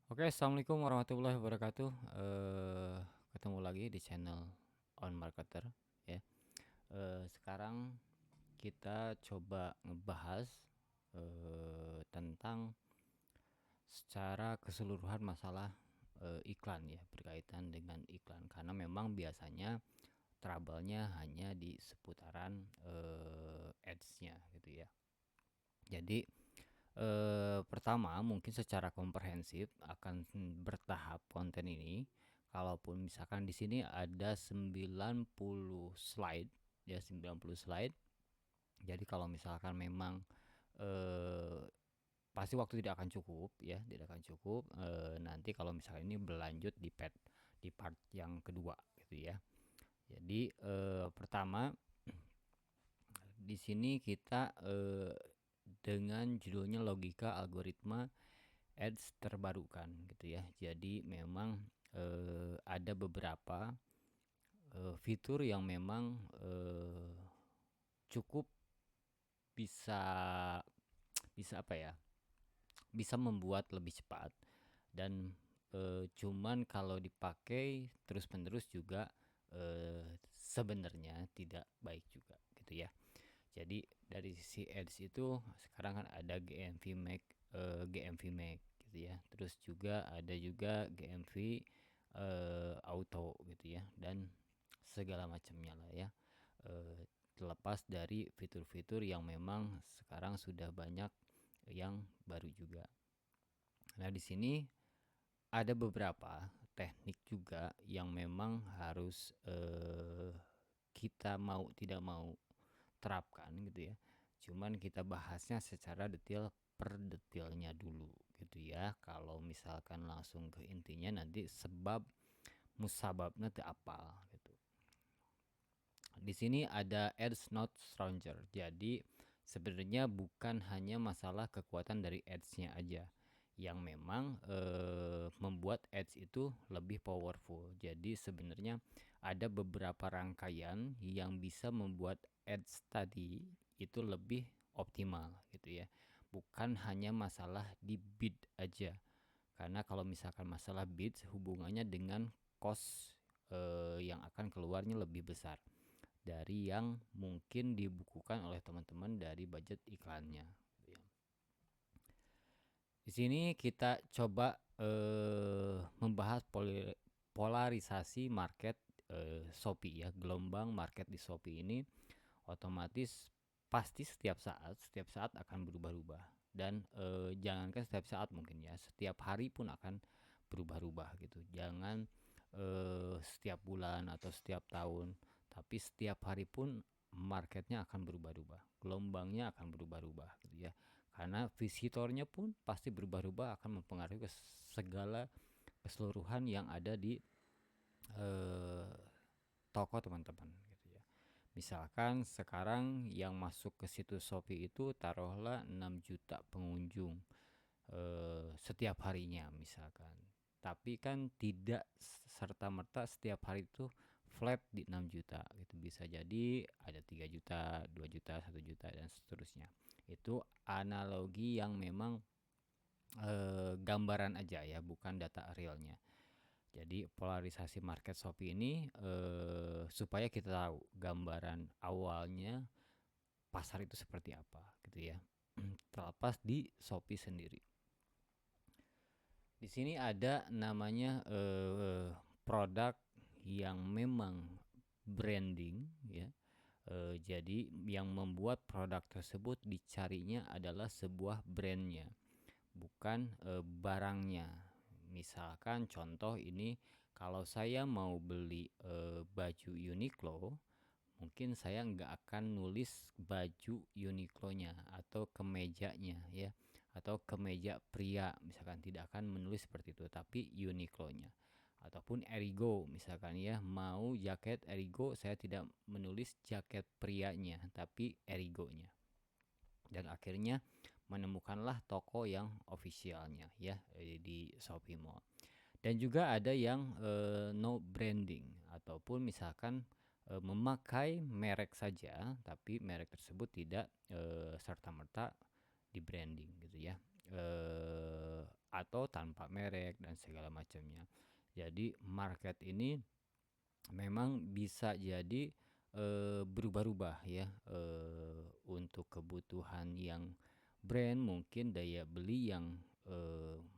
Oke, assalamualaikum warahmatullahi wabarakatuh. Ketemu lagi di channel On Marketer ya. Sekarang kita coba ngebahas tentang secara keseluruhan masalah iklan ya, berkaitan dengan iklan karena memang biasanya trouble-nya hanya di seputaran ads-nya gitu ya. Jadi pertama mungkin secara komprehensif akan bertahap konten ini. Kalaupun misalkan di sini ada 90 slide ya, 90 slide. Jadi kalau misalkan memang eh, pasti waktu tidak akan cukup ya, tidak akan cukup. Nanti kalau misalkan ini berlanjut di part yang kedua gitu ya. Jadi pertama di sini kita dengan judulnya logika algoritma ads terbarukan gitu ya. Jadi memang ada beberapa fitur yang memang cukup bisa bisa apa ya? Bisa membuat lebih cepat dan cuman kalau dipakai terus-menerus juga sebenarnya tidak baik juga gitu ya. Jadi dari sisi ads itu sekarang kan ada GMV Max gitu ya. Terus juga ada juga GMV auto gitu ya, dan segala macamnya lah ya. Terlepas dari fitur-fitur yang memang sekarang sudah banyak yang baru juga. Nah, di sini ada beberapa teknik juga yang memang harus kita mau tidak mau terapkan gitu ya. Cuman kita bahasnya secara detail per detailnya dulu gitu ya. Kalau misalkan langsung ke intinya nanti sebab musababnya itu apa gitu. Di sini ada ads not stronger. Jadi sebenarnya bukan hanya masalah kekuatan dari ads-nya aja yang memang membuat ads itu lebih powerful. Jadi sebenarnya ada beberapa rangkaian yang bisa membuat ads tadi itu lebih optimal gitu ya. Bukan hanya masalah di bid aja. Karena kalau misalkan masalah bid hubungannya dengan cost yang akan keluarnya lebih besar dari yang mungkin dibukukan oleh teman-teman dari budget iklannya. Di sini kita coba membahas polarisasi market Shopee ya, gelombang market di Shopee ini otomatis pasti setiap saat akan berubah-ubah, dan jangankan setiap saat, mungkin ya setiap hari pun akan berubah-ubah gitu. Jangan setiap bulan atau setiap tahun, tapi setiap hari pun marketnya akan berubah-ubah, gelombangnya akan berubah-ubah gitu ya, karena visitornya pun pasti berubah-ubah, akan mempengaruhi ke segala keseluruhan yang ada di eh, toko teman-teman gitu ya. Misalkan sekarang yang masuk ke situs Shopee itu taruhlah 6 juta pengunjung setiap harinya misalkan. Tapi kan tidak serta-merta setiap hari itu flat di 6 juta gitu. Bisa jadi ada 3 juta, 2 juta, 1 juta dan seterusnya. Itu analogi yang memang gambaran aja ya, bukan data realnya. Jadi polarisasi market Shopee ini supaya kita tahu gambaran awalnya pasar itu seperti apa gitu ya. Terlepas di Shopee sendiri. Di sini ada namanya produk yang memang branding ya. Jadi yang membuat produk tersebut dicarinya adalah sebuah brandnya, bukan barangnya. Misalkan contoh ini, kalau saya mau beli baju Uniqlo, mungkin saya nggak akan nulis baju Uniqlo-nya atau kemejanya ya, atau kemeja pria misalkan, tidak akan menulis seperti itu, tapi Uniqlo-nya. Ataupun Erigo misalkan ya, mau jaket Erigo, saya tidak menulis jaket prianya tapi Erigo-nya. Dan akhirnya menemukanlah toko yang officialnya ya di Shopee Mall. Dan juga ada yang no branding, ataupun misalkan memakai merek saja tapi merek tersebut tidak serta-merta di branding gitu ya. atau tanpa merek dan segala macamnya. Jadi market ini memang bisa jadi berubah-ubah ya, untuk kebutuhan yang brand mungkin daya beli yang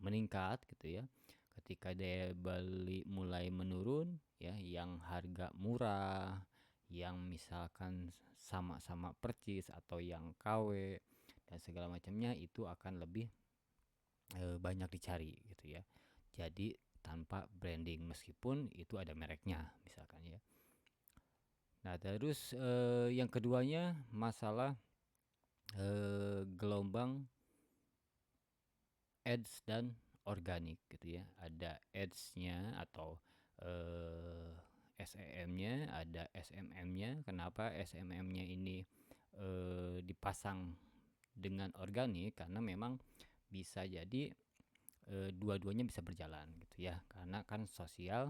meningkat gitu ya. Ketika daya beli mulai menurun ya, yang harga murah, yang misalkan sama-sama percis atau yang KW dan segala macamnya itu akan lebih banyak dicari gitu ya. Jadi tanpa branding meskipun itu ada mereknya misalkan ya. Nah, terus yang keduanya masalah gelombang ads dan organik gitu ya. Ada ads-nya atau SEM-nya, ada SMM-nya. Kenapa SMM-nya ini dipasang dengan organik? Karena memang bisa jadi dua-duanya bisa berjalan gitu ya. Karena kan sosial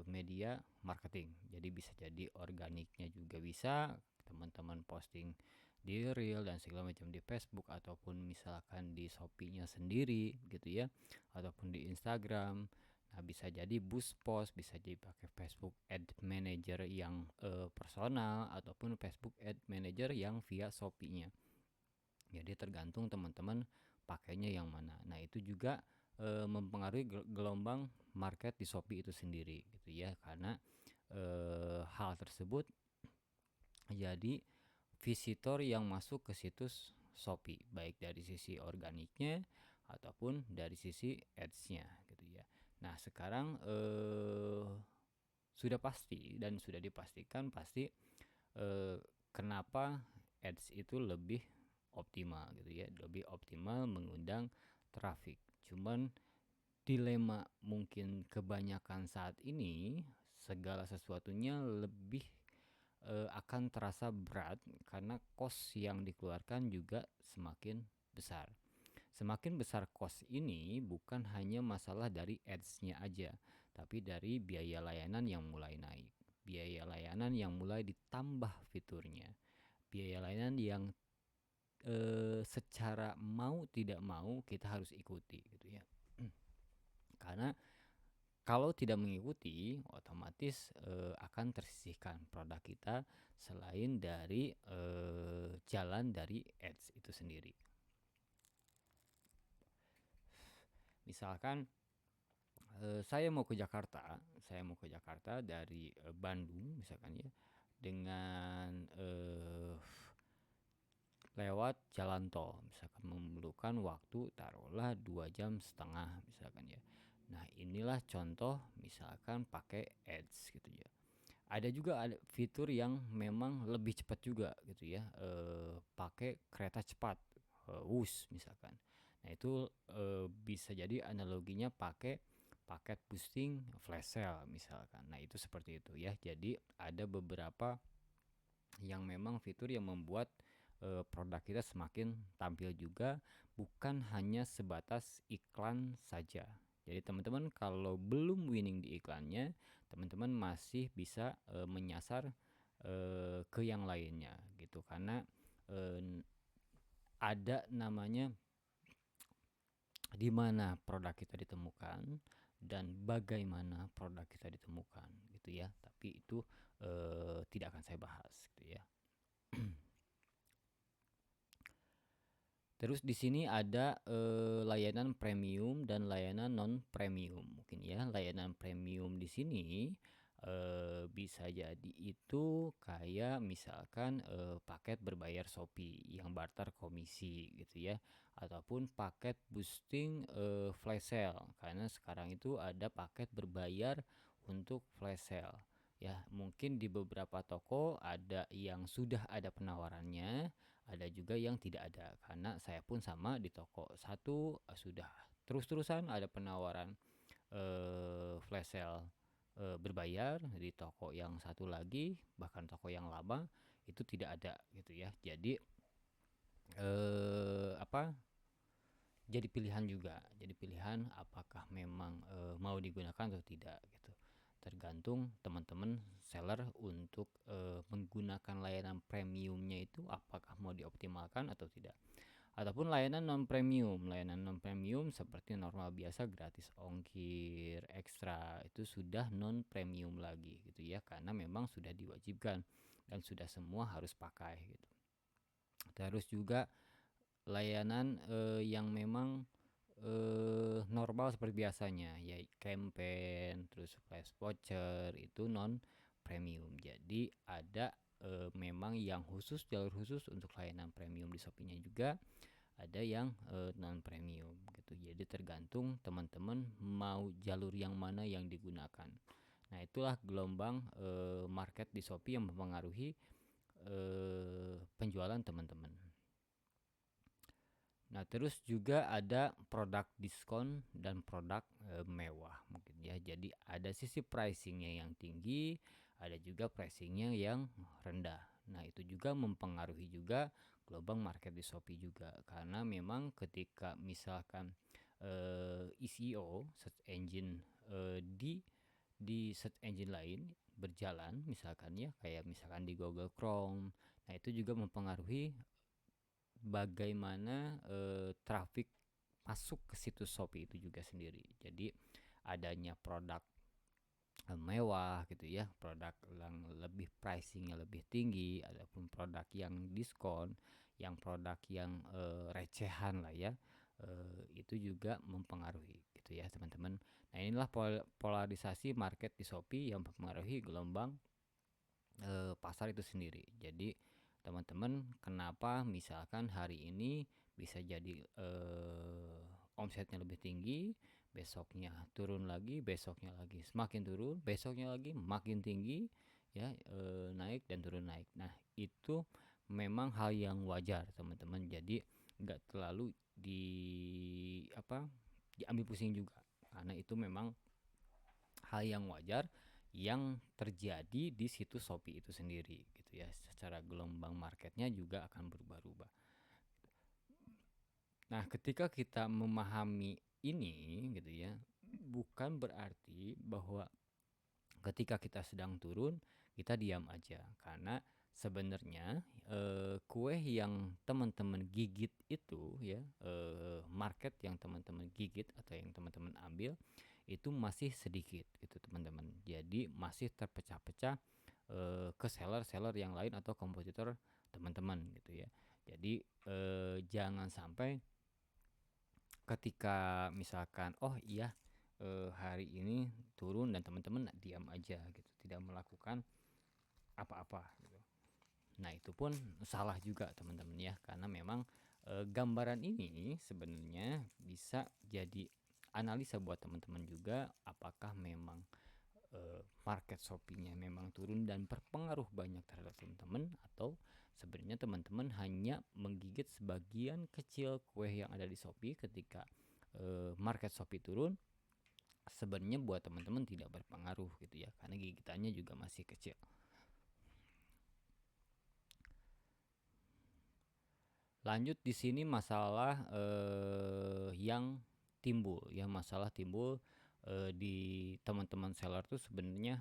media marketing. Jadi bisa jadi organiknya juga bisa, teman-teman posting di reel dan segala macam di Facebook ataupun misalkan di Shopee-nya sendiri gitu ya, ataupun di Instagram. Nah, bisa jadi boost post, bisa jadi pakai Facebook Ad Manager yang personal ataupun Facebook Ad Manager yang via Shopee-nya. Jadi tergantung teman-teman pakainya yang mana. Nah, itu juga mempengaruhi gelombang market di Shopee itu sendiri gitu ya, karena hal tersebut jadi visitor yang masuk ke situs Shopee baik dari sisi organiknya ataupun dari sisi ads-nya gitu ya. Nah, sekarang sudah pasti dan sudah dipastikan pasti kenapa ads itu lebih optimal gitu ya, lebih optimal mengundang traffic. Cuman dilema mungkin kebanyakan saat ini segala sesuatunya lebih akan terasa berat karena cost yang dikeluarkan juga semakin besar. Semakin besar cost ini bukan hanya masalah dari ads-nya aja, tapi dari biaya layanan yang mulai naik, biaya layanan yang mulai ditambah fiturnya, biaya layanan yang secara mau tidak mau kita harus ikuti gitu ya. Karena kalau tidak mengikuti, otomatis akan tersisihkan produk kita selain dari jalan dari ads itu sendiri. Misalkan saya mau ke Jakarta dari Bandung misalkan ya, dengan lewat jalan tol, misalkan memerlukan waktu taruhlah 2,5 jam misalkan ya. Nah, inilah contoh misalkan pakai ads gitu ya. Ada juga ada fitur yang memang lebih cepat juga gitu ya, pakai kereta cepat, WUS misalkan. Nah, itu bisa jadi analoginya pakai paket boosting flash sale misalkan. Nah, itu seperti itu ya. Jadi ada beberapa yang memang fitur yang membuat produk kita semakin tampil juga, bukan hanya sebatas iklan saja. Jadi teman-teman kalau belum winning di iklannya, teman-teman masih bisa menyasar ke yang lainnya gitu, karena ada namanya di mana produk kita ditemukan dan bagaimana produk kita ditemukan gitu ya. Tapi itu tidak akan saya bahas gitu ya. Terus di sini ada layanan premium dan layanan non premium mungkin ya. Layanan premium di sini bisa jadi itu kayak misalkan paket berbayar Shopee yang barter komisi gitu ya, ataupun paket boosting flash sale, karena sekarang itu ada paket berbayar untuk flash sale ya. Mungkin di beberapa toko ada yang sudah ada penawarannya, ada juga yang tidak ada. Karena saya pun sama, di toko satu sudah terus-terusan ada penawaran flash sale berbayar, di toko yang satu lagi bahkan toko yang lama itu tidak ada gitu ya. Jadi apa? Jadi pilihan juga. Jadi pilihan apakah memang mau digunakan atau tidak gitu. Tergantung teman-teman seller untuk menggunakan layanan premiumnya itu apakah mau dioptimalkan atau tidak. ataupun layanan non premium. Layanan non premium seperti normal biasa, gratis ongkir, ekstra, itu sudah non premium lagi gitu ya, karena memang sudah diwajibkan dan sudah semua harus pakai gitu. Terus juga layanan yang memang normal seperti biasanya, ya campaign, terus flash voucher, itu non premium. Jadi ada memang yang khusus, jalur khusus untuk layanan premium di Shopee-nya juga, ada yang non premium gitu. Jadi tergantung teman-teman mau jalur yang mana yang digunakan. Nah, itulah gelombang market di Shopee yang mempengaruhi penjualan teman-teman. Nah, terus juga ada produk diskon dan produk mewah mungkin ya. Jadi ada sisi pricingnya yang tinggi, ada juga pricingnya yang rendah. Nah, itu juga mempengaruhi juga gelombang market di Shopee juga, karena memang ketika misalkan SEO search engine di search engine lain berjalan, misalkan ya kayak misalkan di Google Chrome, nah itu juga mempengaruhi bagaimana traffic masuk ke situs Shopee itu juga sendiri. Jadi adanya produk mewah gitu ya, produk yang lebih pricingnya lebih tinggi, ataupun produk yang diskon, yang produk yang recehan lah ya, itu juga mempengaruhi gitu ya teman-teman. Nah, inilah polarisasi market di Shopee yang mempengaruhi gelombang pasar itu sendiri. Jadi teman-teman, kenapa misalkan hari ini bisa jadi omsetnya lebih tinggi, besoknya turun lagi, besoknya lagi semakin turun, besoknya lagi makin tinggi ya, naik dan turun naik. Nah, itu memang hal yang wajar teman-teman. Jadi nggak terlalu diambil pusing juga, karena itu memang hal yang wajar yang terjadi di situs Shopee itu sendiri gitu ya. Secara gelombang marketnya juga akan berubah-ubah. Nah, ketika kita memahami ini gitu ya, bukan berarti bahwa ketika kita sedang turun kita diam aja, karena sebenarnya kue yang teman-teman gigit itu ya, market yang teman-teman gigit atau yang teman-teman ambil itu masih sedikit gitu teman-teman. Jadi masih terpecah-pecah ke seller-seller yang lain atau kompetitor teman-teman gitu ya. Jadi jangan sampai ketika misalkan oh iya hari ini turun dan teman-teman diam aja gitu, tidak melakukan apa-apa gitu. Nah, itu pun salah juga teman-teman ya, karena memang gambaran ini sebenarnya bisa jadi analisa buat teman-teman juga, apakah memang market Shopee-nya memang turun dan berpengaruh banyak terhadap teman-teman, atau sebenarnya teman-teman hanya menggigit sebagian kecil kue yang ada di Shopee. Ketika market Shopee turun, sebenarnya buat teman-teman tidak berpengaruh gitu ya, karena gigitannya juga masih kecil. Lanjut di sini masalah yang timbul ya, masalah timbul di teman-teman seller tuh sebenarnya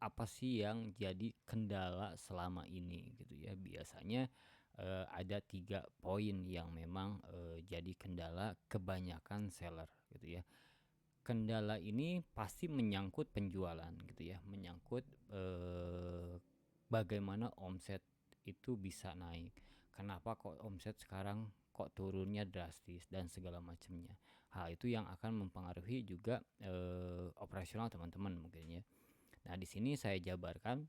apa sih yang jadi kendala selama ini gitu ya. Biasanya ada 3 poin yang memang jadi kendala kebanyakan seller gitu ya. Kendala ini pasti menyangkut penjualan gitu ya, menyangkut bagaimana omset itu bisa naik. Kenapa kok omset sekarang kok turunnya drastis dan segala macamnya. Hal itu yang akan mempengaruhi juga operasional teman-teman mungkin ya. Nah, di sini saya jabarkan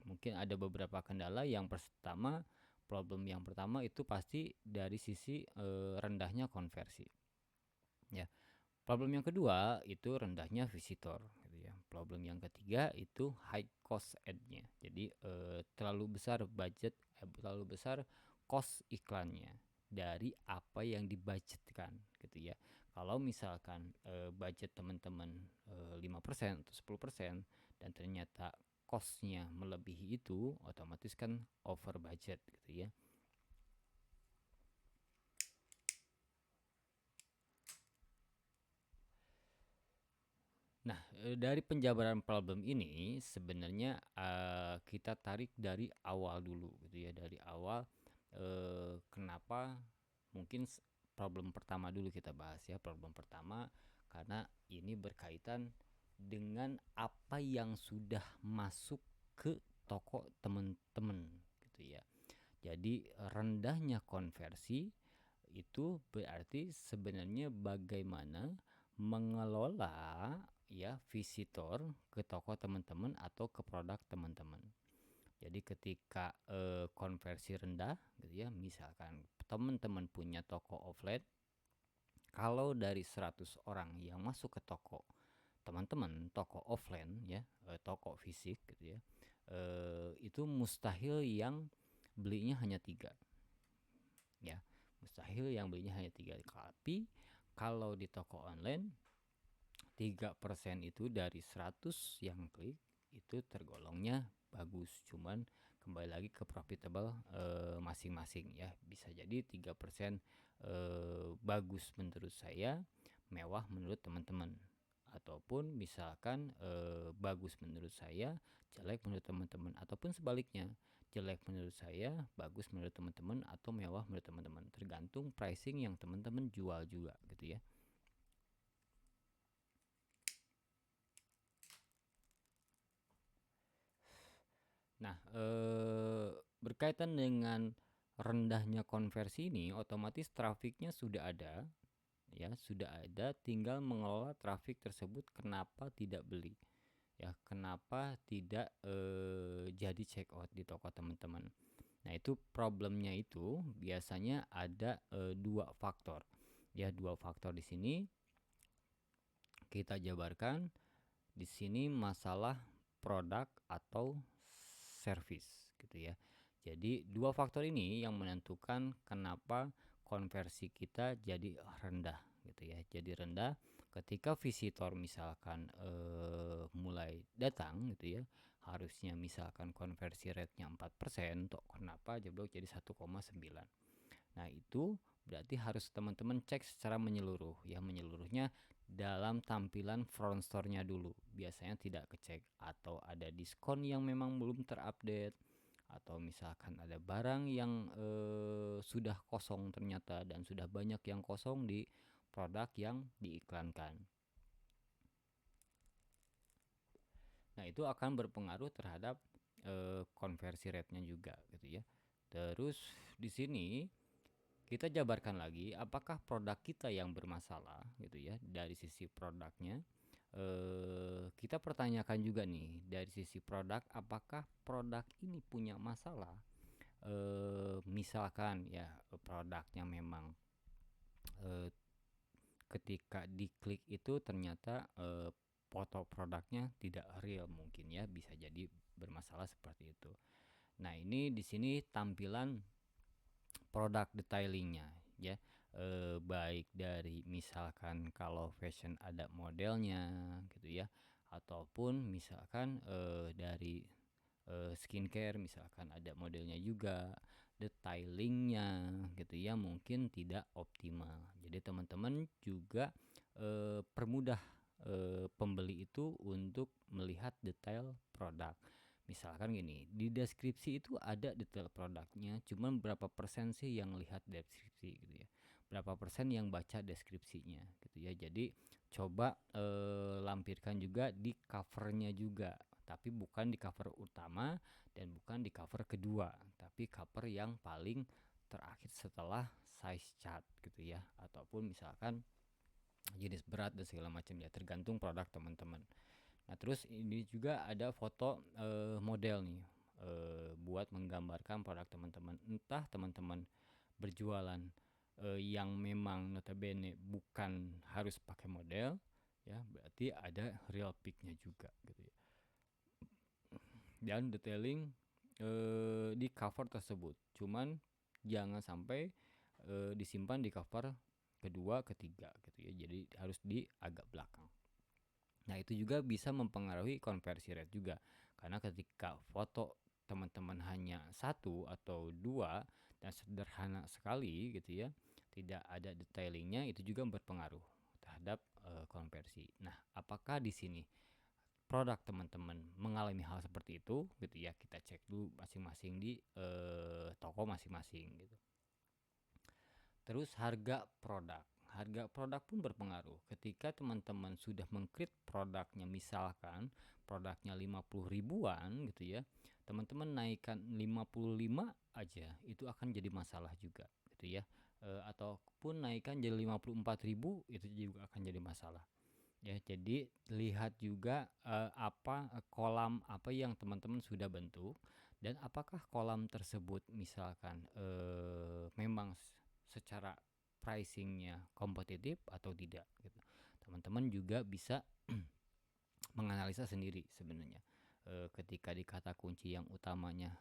mungkin ada beberapa kendala. Yang pertama, problem yang pertama itu pasti dari sisi rendahnya konversi. Ya. Problem yang kedua itu rendahnya visitor gitu ya. Problem yang ketiga itu high cost ad-nya. Jadi terlalu besar budget, terlalu besar cost iklannya dari apa yang dibudgetkan gitu ya. Kalau misalkan budget teman-teman 5% atau 10% dan ternyata costnya melebihi itu, otomatis kan over budget gitu ya. Nah, dari penjabaran problem ini sebenarnya kita tarik dari awal dulu gitu ya, dari awal kenapa Mungkin problem pertama dulu kita bahas ya. Problem pertama, karena ini berkaitan dengan apa yang sudah masuk ke toko teman-teman gitu ya. Jadi rendahnya konversi itu berarti sebenarnya bagaimana mengelola ya visitor ke toko teman-teman atau ke produk teman-teman. Jadi ketika konversi rendah gitu ya, misalkan teman-teman punya toko offline, kalau dari 100 orang yang masuk ke toko teman-teman, toko offline ya, toko fisik gitu ya, itu mustahil yang belinya hanya 3 ya. Mustahil yang belinya hanya 3. Tapi kalau di toko online 3% itu dari 100 yang klik itu tergolongnya bagus. Cuman kembali lagi ke profitable masing-masing ya. Bisa jadi 3% bagus menurut saya, mewah menurut teman-teman. Ataupun misalkan bagus menurut saya, jelek menurut teman-teman, ataupun sebaliknya, jelek menurut saya, bagus menurut teman-teman, atau mewah menurut teman-teman. Tergantung pricing yang teman-teman jual juga gitu ya. Nah, berkaitan dengan rendahnya konversi ini, otomatis trafiknya sudah ada, ya sudah ada, tinggal mengelola trafik tersebut. Kenapa tidak beli? Ya, kenapa tidak jadi check out di toko teman-teman? Nah, itu problemnya itu biasanya ada 2 faktor. Ya, 2 faktor di sini kita jabarkan. Di sini masalah produk atau service gitu ya. Jadi 2 faktor ini yang menentukan kenapa konversi kita jadi rendah gitu ya. Jadi rendah ketika visitor misalkan mulai datang gitu ya. Harusnya misalkan konversi rate-nya 4%, kenapa jeblok jadi 1,9. Nah, itu berarti harus teman-teman cek secara menyeluruh ya. Menyeluruhnya dalam tampilan front store-nya dulu. Biasanya tidak kecek, atau ada diskon yang memang belum terupdate, atau misalkan ada barang yang sudah kosong ternyata, dan sudah banyak yang kosong di produk yang diiklankan. Nah, itu akan berpengaruh terhadap konversi rate-nya juga gitu ya. Terus di sini kita jabarkan lagi apakah produk kita yang bermasalah gitu ya. Dari sisi produknya kita pertanyakan juga nih, dari sisi produk, apakah produk ini punya masalah. Misalkan ya produknya memang ketika diklik itu ternyata foto produknya tidak real, mungkin ya bisa jadi bermasalah seperti itu. Nah, ini di sini tampilan produk detailingnya ya, baik dari misalkan kalau fashion ada modelnya gitu ya, ataupun misalkan dari skincare misalkan ada modelnya juga, detailingnya gitu ya mungkin tidak optimal. Jadi teman-teman juga permudah pembeli itu untuk melihat detail produk. Misalkan gini, di deskripsi itu ada detail produknya, cuman berapa persen sih yang lihat deskripsi gitu ya, berapa persen yang baca deskripsinya gitu ya. Jadi coba lampirkan juga di covernya juga, tapi bukan di cover utama dan bukan di cover kedua, tapi cover yang paling terakhir setelah size chart gitu ya, ataupun misalkan jenis berat dan segala macam ya, tergantung produk teman-teman. Nah, terus ini juga ada foto model nih, buat menggambarkan produk teman-teman. Entah teman-teman berjualan yang memang notabene bukan harus pakai model ya, berarti ada real pic-nya juga gitu ya. Dan detailing di cover tersebut. Cuman jangan sampai disimpan di cover kedua, ketiga gitu ya. Jadi harus di agak belakang. Nah, itu juga bisa mempengaruhi konversi rate juga. Karena ketika foto teman-teman hanya 1 atau 2 dan sederhana sekali gitu ya, tidak ada detailingnya, itu juga berpengaruh terhadap konversi. Nah, apakah di sini produk teman-teman mengalami hal seperti itu gitu ya? Kita cek dulu masing-masing di toko masing-masing gitu. Terus harga produk pun berpengaruh. Ketika teman-teman sudah mengcreate produknya, misalkan produknya 50 ribuan gitu ya, teman-teman naikkan 55 aja, itu akan jadi masalah juga gitu ya. Ataupun naikkan jadi 54 ribu, itu juga akan jadi masalah ya. Jadi lihat juga kolam apa yang teman-teman sudah bentuk, dan apakah kolam tersebut misalkan memang secara pricingnya kompetitif atau tidak gitu. Teman-teman juga bisa menganalisa sendiri sebenarnya. Ketika di kata kunci yang utamanya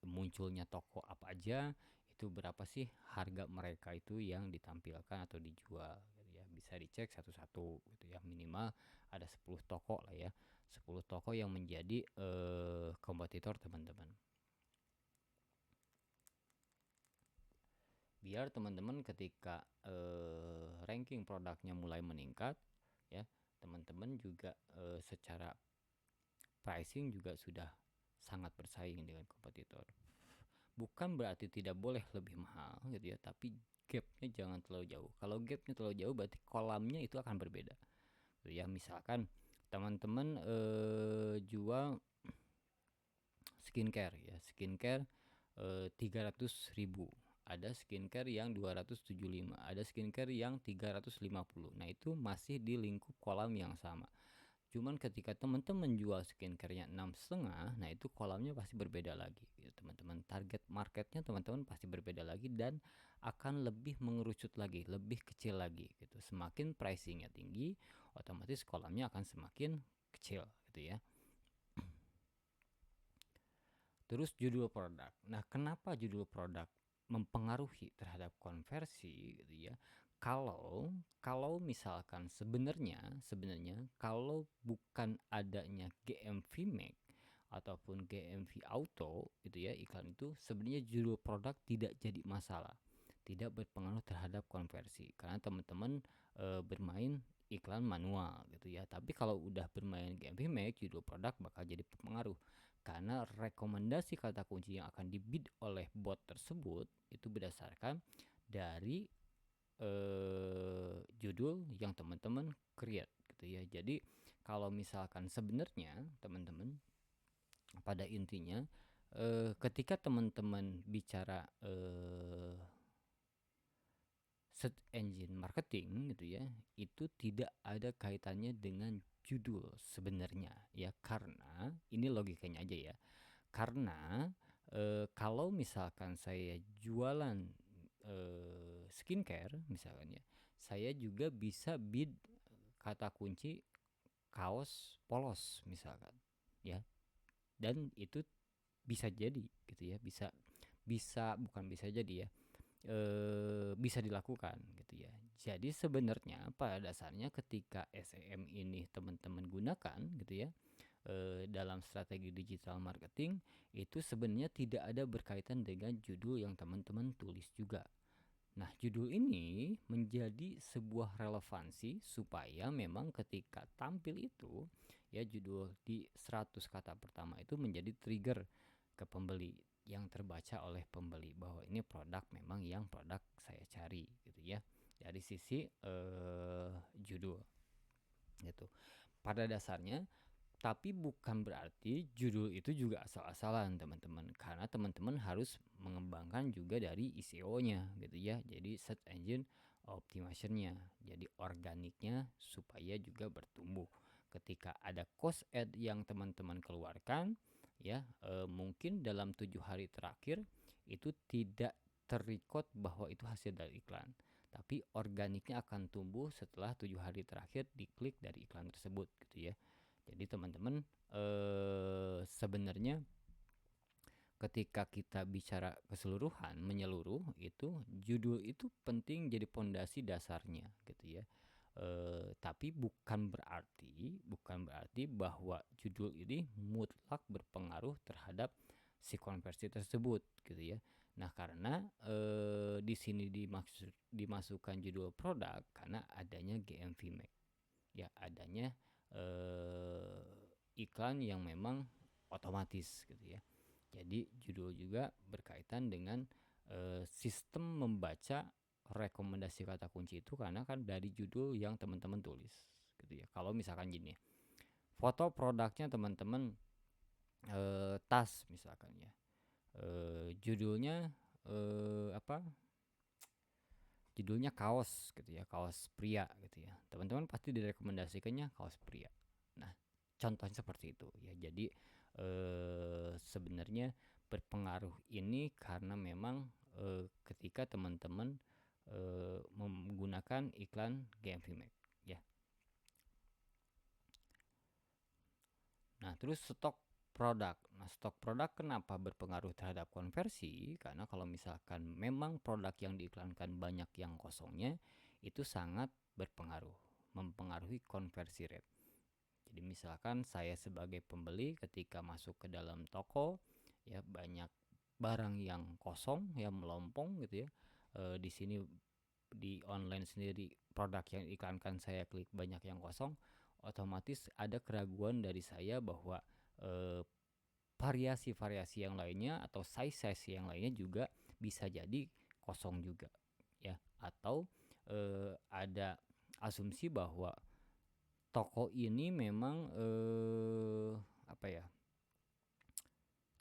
munculnya toko apa aja, itu berapa sih harga mereka itu yang ditampilkan atau dijual gitu ya. Bisa dicek satu-satu gitu ya, minimal ada 10 toko lah ya, 10 toko yang menjadi kompetitor teman-teman, biar teman-teman ketika ranking produknya mulai meningkat ya, teman-teman juga secara pricing juga sudah sangat bersaing dengan kompetitor. Bukan berarti tidak boleh lebih mahal gitu ya, tapi gapnya jangan terlalu jauh. Kalau gapnya terlalu jauh berarti kolamnya itu akan berbeda gitu ya. Misalkan teman-teman jual skincare ya, skincare 300 ribu, ada skincare yang 275, ada skincare yang 350. Nah itu masih di lingkup kolam yang sama. Cuman ketika teman-teman jual skincare-nya 6,5, nah itu kolamnya pasti berbeda lagi gitu, teman-teman. Target marketnya teman-teman pasti berbeda lagi dan akan lebih mengerucut lagi, lebih kecil lagi gitu. Semakin pricingnya tinggi, otomatis kolamnya akan semakin kecil gitu ya. Terus judul produk. Nah, kenapa judul produk mempengaruhi terhadap konversi gitu ya? Kalau misalkan sebenarnya kalau bukan adanya GMV Make ataupun GMV Auto gitu ya, iklan itu sebenarnya judul produk tidak jadi masalah. Tidak berpengaruh terhadap konversi karena teman-teman bermain iklan manual gitu ya. Tapi kalau udah bermain GMV Make, judul produk bakal jadi pengaruh karena rekomendasi kata kunci yang akan dibid oleh bot tersebut itu berdasarkan dari judul yang teman-teman create gitu ya. Jadi kalau misalkan sebenarnya teman-teman pada intinya ketika teman-teman bicara search engine marketing gitu ya, itu tidak ada kaitannya dengan judul sebenarnya ya, karena ini logikanya aja ya. Karena kalau misalkan saya jualan skincare misalkan ya, saya juga bisa bid kata kunci kaos polos misalkan ya, dan itu bisa jadi gitu ya, bisa bisa bukan bisa jadi ya, bisa dilakukan gitu ya. Jadi sebenarnya pada dasarnya ketika SEM ini teman-teman gunakan gitu ya, dalam strategi digital marketing, itu sebenarnya tidak ada berkaitan dengan judul yang teman-teman tulis juga. Nah, judul ini menjadi sebuah relevansi supaya memang ketika tampil itu ya, judul di 100 kata pertama itu menjadi trigger ke pembeli, yang terbaca oleh pembeli bahwa ini produk memang yang produk saya cari gitu ya, dari sisi judul gitu. Pada dasarnya, tapi bukan berarti judul itu juga asal-asalan teman-teman, karena teman-teman harus mengembangkan juga dari SEO-nya gitu ya. Jadi search engine optimization-nya, jadi organiknya supaya juga bertumbuh. Ketika ada cost ad yang teman-teman keluarkan ya, mungkin dalam 7 hari terakhir itu tidak terrecord bahwa itu hasil dari iklan, tapi organiknya akan tumbuh setelah 7 hari terakhir diklik dari iklan tersebut gitu ya. Jadi teman-teman sebenarnya ketika kita bicara keseluruhan, menyeluruh, itu judul itu penting jadi pondasi dasarnya gitu ya. Tapi bukan berarti bahwa judul ini mutlak berpengaruh terhadap si konversi tersebut gitu ya. Nah, karena di sini dimasukkan judul produk karena adanya GMV Make ya, adanya iklan yang memang otomatis gitu ya. Jadi judul juga berkaitan dengan sistem membaca rekomendasi kata kunci itu karena kan dari judul yang teman-teman tulis gitu ya. Kalau misalkan gini, foto produknya teman-teman tas misalkan ya, judulnya apa? Judulnya kaos gitu ya, kaos pria gitu ya. Teman-teman pasti direkomendasikannya kaos pria. Nah, contohnya seperti itu ya. Jadi sebenarnya berpengaruh ini karena memang ketika teman-teman menggunakan iklan GMV Max ya. Nah, terus stok produk. Nah, stok produk kenapa berpengaruh terhadap konversi? Karena kalau misalkan memang produk yang diiklankan banyak yang kosongnya, itu sangat berpengaruh, mempengaruhi konversi rate. Jadi misalkan saya sebagai pembeli ketika masuk ke dalam toko, ya banyak barang yang kosong, yang melompong gitu ya. Di sini di online sendiri produk yang diiklankan saya klik banyak yang kosong, otomatis ada keraguan dari saya bahwa eh, variasi-variasi yang lainnya atau size-size yang lainnya juga bisa jadi kosong juga ya, atau ada asumsi bahwa toko ini memang apa ya,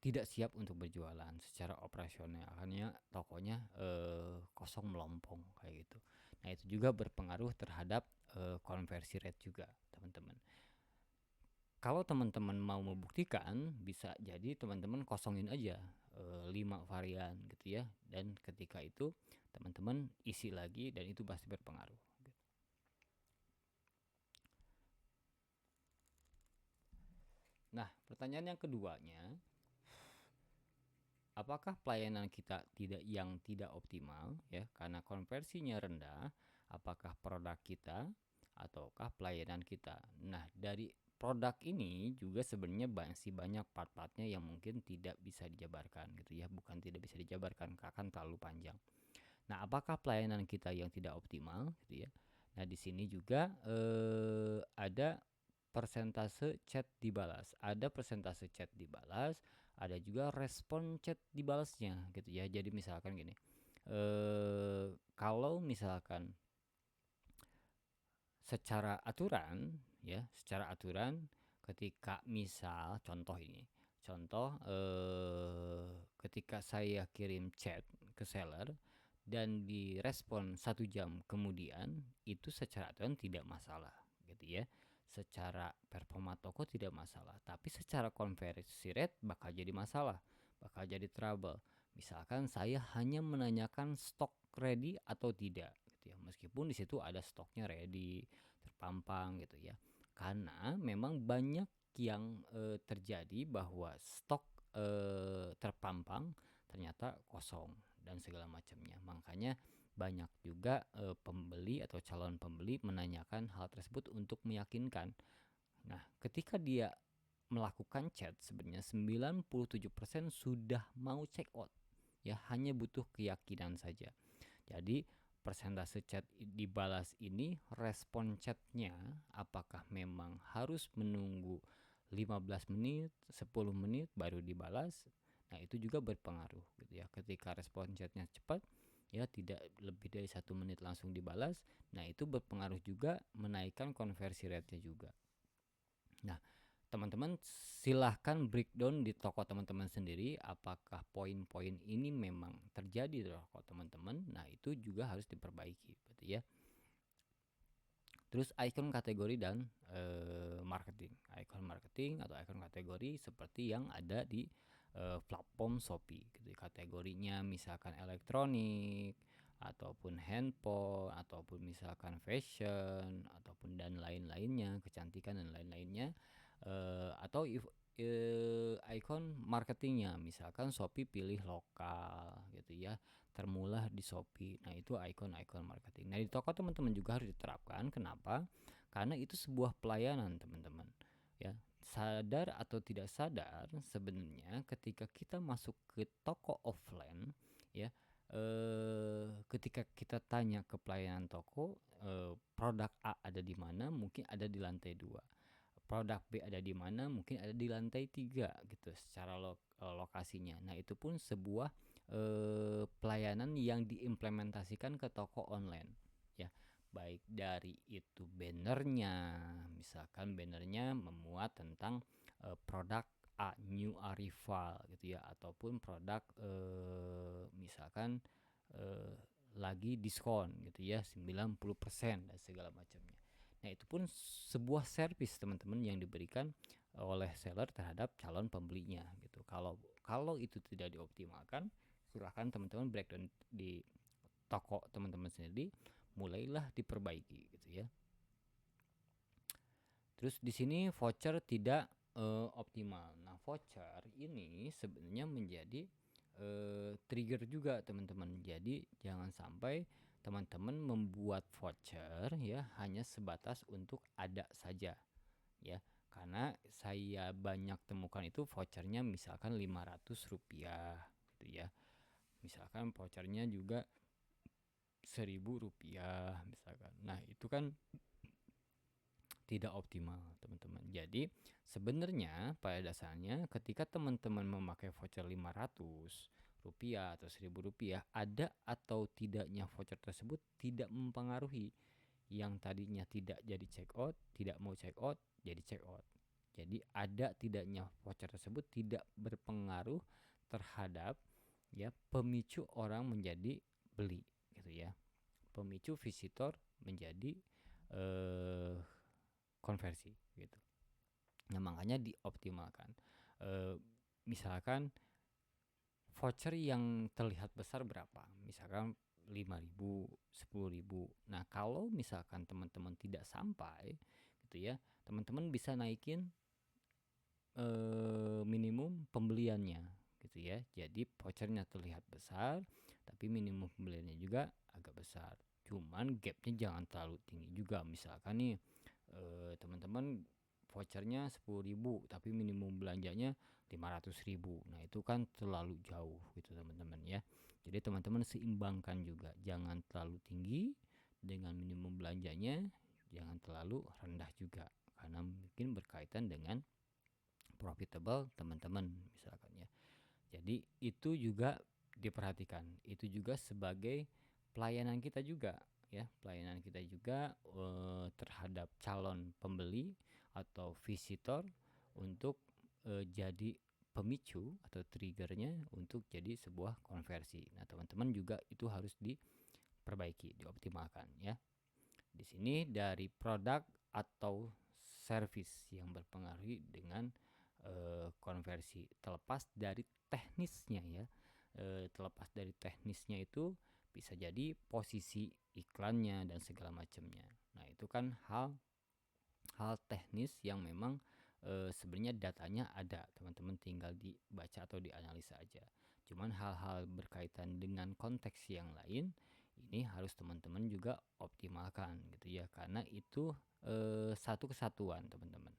tidak siap untuk berjualan secara operasional, akhirnya tokonya kosong melompong kayak gitu. Nah, itu juga berpengaruh terhadap konversi rate juga, teman-teman. Kalau teman-teman mau membuktikan, bisa jadi teman-teman kosongin aja 5 varian gitu ya, dan ketika itu teman-teman isi lagi dan itu pasti berpengaruh. Nah, pertanyaan yang keduanya, apakah pelayanan kita tidak optimal ya karena konversinya rendah? Apakah produk kita ataukah pelayanan kita? Nah, dari produk ini juga sebenarnya masih banyak part-partnya yang mungkin tidak bisa dijabarkan gitu ya, bukan tidak bisa dijabarkan, akan terlalu panjang. Nah, apakah pelayanan kita yang tidak optimal gitu ya? Nah, di sini juga ada persentase chat dibalas, ada persentase chat dibalas, ada juga respon chat dibalasnya gitu ya. Jadi misalkan gini, kalau misalkan secara aturan ya, secara aturan ketika misal contoh ini, contoh ketika saya kirim chat ke seller dan direspon 1 jam kemudian, itu secara aturan tidak masalah gitu ya, secara performa toko tidak masalah, tapi secara conversion rate bakal jadi masalah, bakal jadi trouble. Misalkan saya hanya menanyakan stok ready atau tidak gitu ya, meskipun di situ ada stoknya ready terpampang gitu ya, karena memang banyak yang terjadi bahwa stok terpampang ternyata kosong dan segala macamnya. Makanya banyak juga pembeli atau calon pembeli menanyakan hal tersebut untuk meyakinkan. Nah, ketika dia melakukan chat, sebenarnya 97% sudah mau check out. Ya, hanya butuh keyakinan saja. Jadi, persentase chat dibalas ini, respon chatnya apakah memang harus menunggu 15 menit, 10 menit baru dibalas. Nah, itu juga berpengaruh gitu ya. Ketika respon chatnya cepat, ya tidak lebih dari 1 menit langsung dibalas, nah itu berpengaruh juga menaikkan konversi rate-nya juga. Nah, teman-teman silahkan breakdown di toko teman-teman sendiri apakah poin-poin ini memang terjadi di toko teman-teman. Nah, itu juga harus diperbaiki berarti ya. Terus icon kategori dan marketing. Icon marketing atau icon kategori seperti yang ada di platform Shopee gitu. Kategorinya misalkan elektronik ataupun handphone ataupun misalkan fashion ataupun dan lain-lainnya, kecantikan dan lain-lainnya, atau icon marketingnya misalkan Shopee pilih lokal gitu ya, termulah di Shopee. Nah, itu icon-icon marketing. Nah, di toko teman-teman juga harus diterapkan. Kenapa? Karena itu sebuah pelayanan, teman-teman. Ya, sadar atau tidak sadar sebenarnya ketika kita masuk ke toko offline, ya, ketika kita tanya ke pelayanan toko, produk A ada di mana? Mungkin ada di lantai 2. Produk B ada di mana? Mungkin ada di lantai 3 gitu secara lokasinya. Nah, itu pun sebuah pelayanan yang diimplementasikan ke toko online ya, baik dari itu bannernya, misalkan bannernya memuat tentang produk A, new arrival gitu ya, ataupun produk misalkan eh, lagi diskon gitu ya 90% dan segala macamnya. Nah, itu pun sebuah service teman-teman yang diberikan oleh seller terhadap calon pembelinya gitu. Kalau itu tidak dioptimalkan, silahkan teman-teman breakdown di toko teman-teman sendiri, mulailah diperbaiki gitu ya. Terus di sini voucher tidak optimal. Nah, voucher ini sebenarnya menjadi trigger juga teman-teman. Jadi jangan sampai teman-teman membuat voucher ya hanya sebatas untuk ada saja ya. Karena saya banyak temukan itu vouchernya misalkan Rp500 gitu ya. Misalkan vouchernya juga Rp1.000 misalkan. Nah, itu kan tidak optimal teman-teman. Jadi sebenarnya pada dasarnya ketika teman-teman memakai voucher Rp500 atau Rp1.000, ada atau tidaknya voucher tersebut tidak mempengaruhi. Yang tadinya tidak jadi check out, tidak mau check out, jadi check out. Jadi ada tidaknya voucher tersebut tidak berpengaruh terhadap ya pemicu orang menjadi beli gitu ya. Pemicu visitor menjadi eh, konversi gitu. Nah, makanya dioptimalkan. Misalkan voucher yang terlihat besar berapa? Misalkan 5.000, 10.000. Nah, kalau misalkan teman-teman tidak sampai gitu ya, teman-teman bisa naikin minimum pembeliannya gitu ya. Jadi vouchernya terlihat besar, tapi minimum pembeliannya juga agak besar. Cuman gapnya jangan terlalu tinggi juga. Misalkan nih teman-teman vouchernya 10.000 tapi minimum belanjanya 500.000. Nah, itu kan terlalu jauh gitu teman-teman ya. Jadi teman-teman seimbangkan juga, jangan terlalu tinggi dengan minimum belanjanya, jangan terlalu rendah juga karena mungkin berkaitan dengan profitable teman-teman misalkan ya. Jadi itu juga diperhatikan. Itu juga sebagai pelayanan kita juga ya, pelayanan kita juga terhadap calon pembeli atau visitor untuk jadi pemicu atau triggernya untuk jadi sebuah konversi. Nah, teman-teman juga itu harus diperbaiki, dioptimalkan ya. Di sini dari produk atau service yang berpengaruh dengan konversi, terlepas dari teknisnya ya. Terlepas dari teknisnya itu bisa jadi posisi iklannya dan segala macamnya. Nah, itu kan hal teknis yang memang sebenarnya datanya ada, teman-teman tinggal dibaca atau dianalisa aja. Cuman hal-hal berkaitan dengan konteks yang lain ini harus teman-teman juga optimalkan gitu ya, karena itu satu kesatuan teman-teman.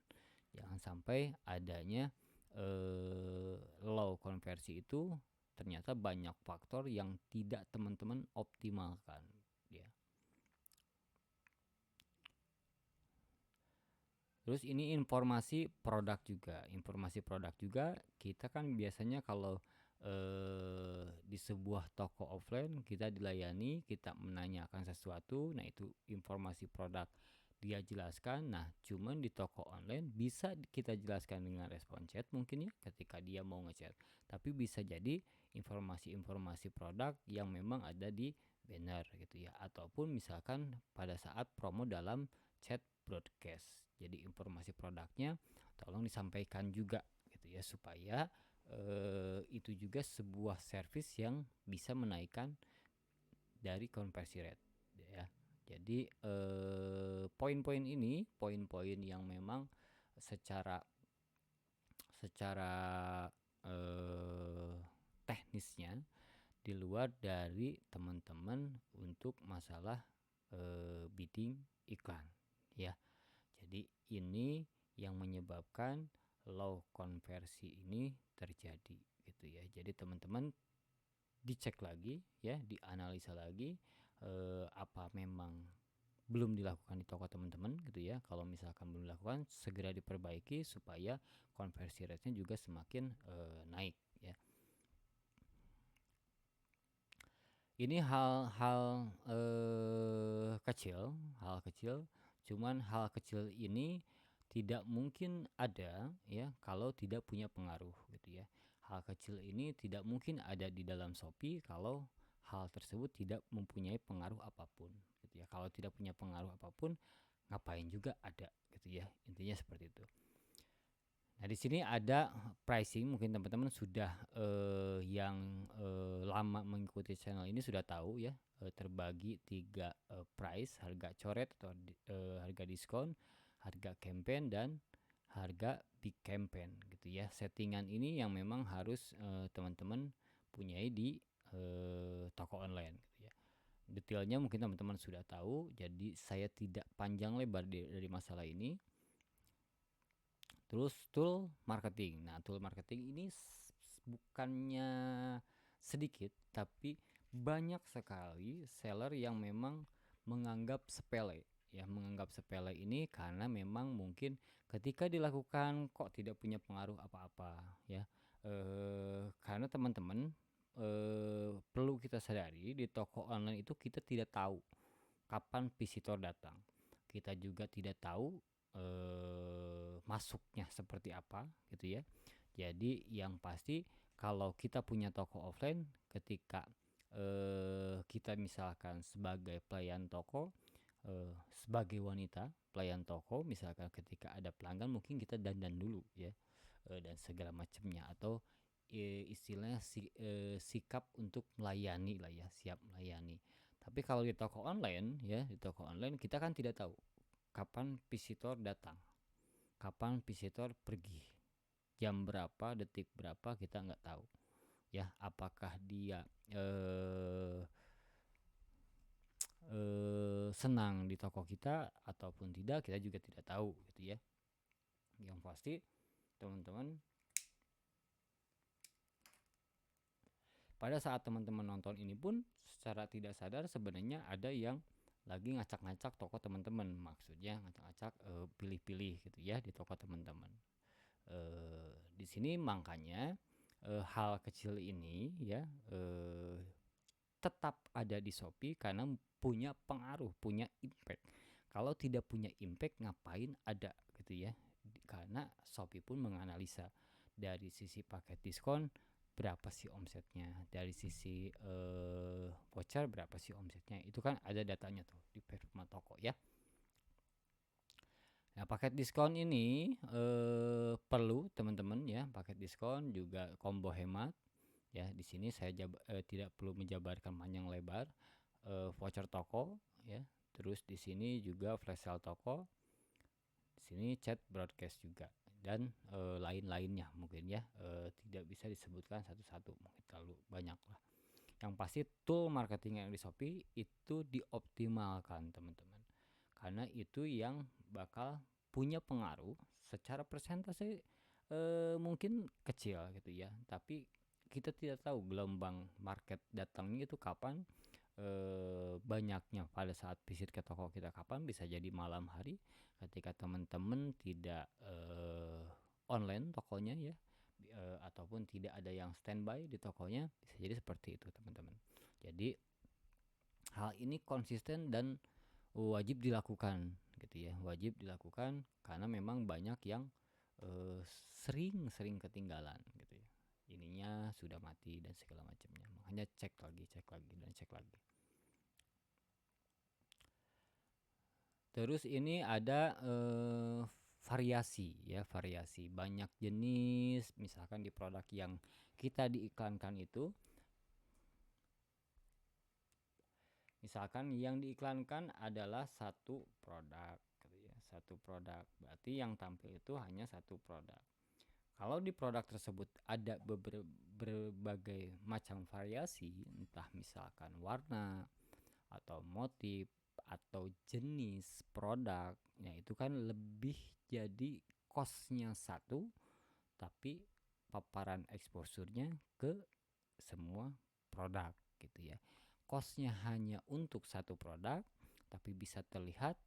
Jangan sampai adanya low konversi itu ternyata banyak faktor yang tidak teman-teman optimalkan ya. Terus ini informasi produk juga. Informasi produk juga kita kan biasanya kalau di sebuah toko offline kita dilayani, kita menanyakan sesuatu, nah itu informasi produk dia jelaskan. Nah, cuman di toko online bisa kita jelaskan dengan respon chat mungkin ya ketika dia mau ngechat. Tapi bisa jadi informasi-informasi produk yang memang ada di banner gitu ya, ataupun misalkan pada saat promo dalam chat broadcast. Jadi informasi produknya tolong disampaikan juga gitu ya, supaya itu juga sebuah service yang bisa menaikkan dari conversion rate ya. Jadi poin-poin ini poin-poin yang memang secara secara teknisnya di luar dari teman-teman untuk masalah bidding iklan ya. Jadi ini yang menyebabkan low konversi ini terjadi gitu ya. Jadi teman-teman dicek lagi ya, dianalisa lagi apa memang belum dilakukan di toko teman-teman gitu ya. Kalau misalkan belum dilakukan, segera diperbaiki supaya konversi rate-nya juga semakin naik ya. Ini hal-hal kecil, hal kecil, cuman hal kecil ini tidak mungkin ada ya kalau tidak punya pengaruh gitu ya. Hal kecil ini tidak mungkin ada di dalam Shopee kalau hal tersebut tidak mempunyai pengaruh apapun gitu ya. Kalau tidak punya pengaruh apapun, ngapain juga ada gitu ya. Intinya seperti itu. Nah, di sini ada pricing, mungkin teman-teman sudah yang lama mengikuti channel ini sudah tahu ya, terbagi tiga price, harga coret atau harga diskon, harga campaign dan harga big campaign gitu ya. Settingan ini yang memang harus teman-teman punyai di toko online gitu ya. Detailnya mungkin teman-teman sudah tahu, jadi saya tidak panjang lebar dari masalah ini. Terus tool marketing. Nah, tool marketing ini bukannya sedikit, tapi banyak sekali seller yang memang menganggap sepele. Ya, menganggap sepele ini karena memang mungkin ketika dilakukan kok tidak punya pengaruh apa-apa, ya. Karena teman-teman perlu kita sadari di toko online itu kita tidak tahu kapan visitor datang. Kita juga tidak tahu masuknya seperti apa gitu ya. Jadi yang pasti kalau kita punya toko offline, ketika kita misalkan sebagai pelayan toko, sebagai wanita pelayan toko, misalkan ketika ada pelanggan mungkin kita dandan dulu ya, dan segala macamnya, atau istilahnya sikap untuk melayani lah ya, siap melayani. Tapi kalau di toko online ya, di toko online kita kan tidak tahu kapan visitor datang, kapan visitor pergi, jam berapa, detik berapa, kita nggak tahu ya. Apakah dia senang di toko kita ataupun tidak, kita juga tidak tahu gitu ya. Yang pasti teman-teman, pada saat teman-teman nonton ini pun secara tidak sadar sebenarnya ada yang lagi ngacak-ngacak toko teman-teman, maksudnya ngacak-ngacak pilih-pilih gitu ya di toko teman-teman. Di sini makanya hal kecil ini ya tetap ada di Shopee karena punya pengaruh, punya impact. Kalau tidak punya impact ngapain ada gitu ya. Karena Shopee pun menganalisa dari sisi paket diskon berapa sih omsetnya, dari sisi voucher berapa sih omsetnya, itu kan ada datanya tuh di Performa Toko ya. Nah, paket diskon ini perlu teman-teman ya. Paket diskon juga combo hemat ya. Di sini saya tidak perlu menjabarkan panjang lebar. Voucher toko ya. Terus di sini juga flash sale toko. Di sini chat broadcast juga dan lain-lainnya mungkin ya. Tidak bisa disebutkan satu-satu, mungkin terlalu banyak lah. Yang pasti tool marketing yang di Shopee itu dioptimalkan teman-teman, karena itu yang bakal punya pengaruh secara persentase mungkin kecil gitu ya, tapi kita tidak tahu gelombang market datangnya itu kapan, banyaknya pada saat visit ke toko kita kapan. Bisa jadi malam hari ketika teman-teman tidak online tokonya ya, ataupun tidak ada yang standby di tokonya, bisa jadi seperti itu teman-teman. Jadi hal ini konsisten dan wajib dilakukan gitu ya, wajib dilakukan karena memang banyak yang sering ketinggalan gitu ya, ininya sudah mati dan segala macamnya, makanya cek lagi dan cek lagi. Terus ini ada variasi ya, variasi banyak jenis. Misalkan di produk yang kita diiklankan itu, misalkan yang diiklankan adalah satu produk gitu ya, satu produk, berarti yang tampil itu hanya satu produk. Kalau di produk tersebut ada berbagai macam variasi, entah misalkan warna atau motif atau jenis produk, ya itu kan lebih jadi costnya satu, tapi paparan exposure-nya ke semua produk gitu ya. Costnya hanya untuk satu produk, tapi bisa terlihat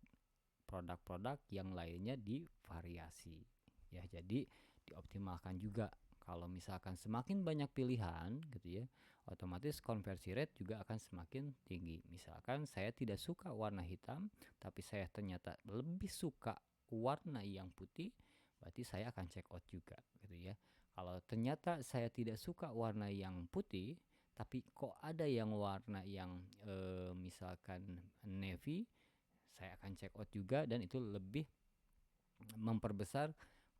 produk-produk yang lainnya di variasi ya. Jadi dioptimalkan juga Kalau misalkan semakin banyak pilihan gitu ya, otomatis conversion rate juga akan semakin tinggi. Misalkan saya tidak suka warna hitam, tapi saya ternyata lebih suka warna yang putih, berarti saya akan check out juga gitu ya. Kalau ternyata saya tidak suka warna yang putih, tapi kok ada yang warna yang misalkan navy, saya akan check out juga, dan itu lebih memperbesar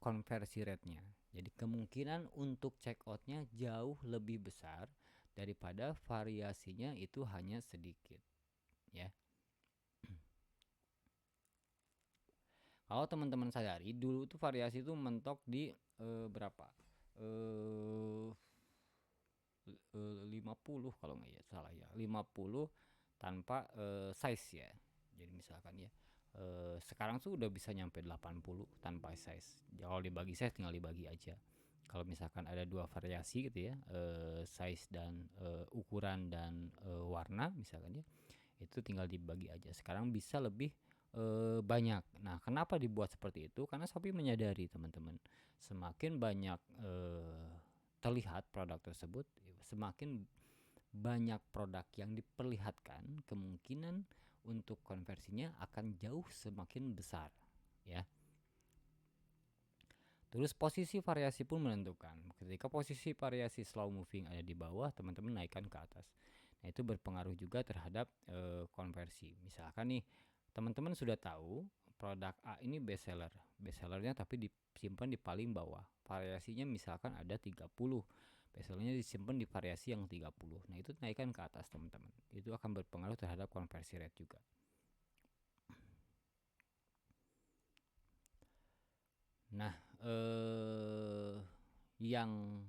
konversi rate-nya. Jadi kemungkinan untuk check out-nya jauh lebih besar daripada variasinya itu hanya sedikit ya. Kalau teman-teman sadari dulu tuh variasi itu mentok di berapa? 50 kalau nggak ya salah ya, 50 tanpa size ya. Jadi misalkan ya sekarang tuh udah bisa nyampe 80 tanpa size. Kalau dibagi size tinggal dibagi aja. Kalau misalkan ada dua variasi gitu ya, size dan ukuran dan warna misalkan ya, itu tinggal dibagi aja. Sekarang bisa lebih banyak. Nah, kenapa dibuat seperti itu? Karena Shopee menyadari teman-teman, semakin banyak terlihat produk tersebut, semakin banyak produk yang diperlihatkan, kemungkinan untuk konversinya akan jauh semakin besar ya. Terus posisi variasi pun menentukan. Ketika posisi variasi slow moving ada di bawah, teman-teman naikkan ke atas. Nah, itu berpengaruh juga terhadap konversi. Misalkan nih, teman-teman sudah tahu produk A ini best seller. Best sellernya tapi disimpan di paling bawah. Variasinya misalkan ada 30. Best sellernya disimpan di variasi yang 30. Nah, itu naikkan ke atas, teman-teman. Itu akan berpengaruh terhadap konversi rate juga. Nah, yang